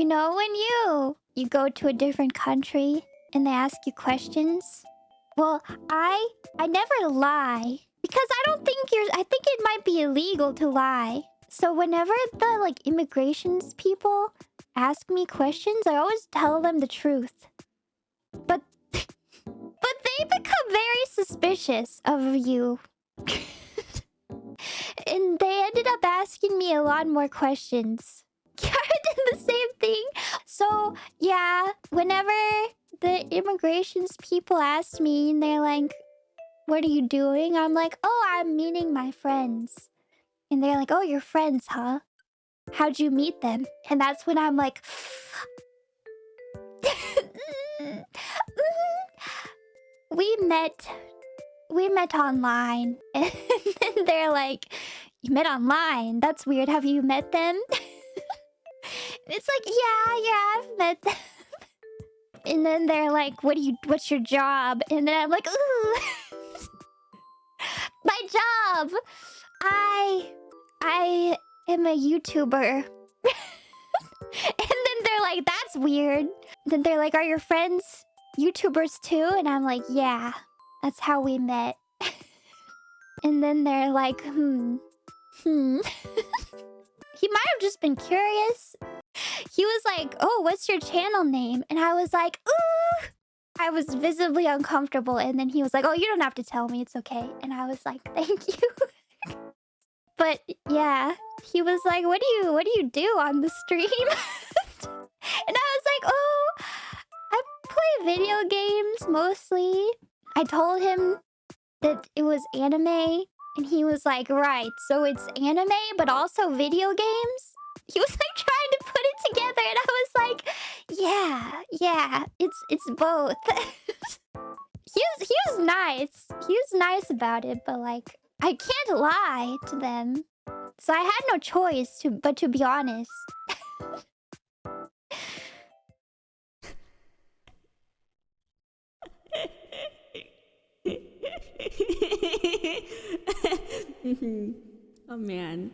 You know, when you go to a different country and they ask you questions. Well, I never lie because I think it might be illegal to lie. So whenever the like immigrations people ask me questions, I always tell them the truth. But they become very suspicious of you. And they ended up asking me a lot more questions. Kara did the same thing. So, yeah, whenever the immigrations people ask me and they're like, what are you doing? I'm like, oh, I'm meeting my friends. And they're like, oh, your friends, huh? How'd you meet them? And that's when I'm like... We met online. And then they're like, you met online? That's weird. Have you met them? It's like, yeah, I've met them. And then they're like, what's your job? And then I'm like, ooh. My job. I am a YouTuber. And then they're like, that's weird. Then they're like, are your friends YouTubers too? And I'm like, yeah, that's how we met. And then they're like, He might have just been curious. He was like, oh, what's your channel name? And I was like, ooh. I was visibly uncomfortable. And then he was like, oh, you don't have to tell me. It's okay. And I was like, thank you. But yeah, he was like, what do you do on the stream? And I was like, oh, I play video games mostly. I told him that it was anime. And he was like, right, so it's anime, but also video games? He was like trying to put it together, and I was like, yeah, it's both. He was nice. He was nice about it, but like, I can't lie to them. So I had no choice but to be honest. Oh man.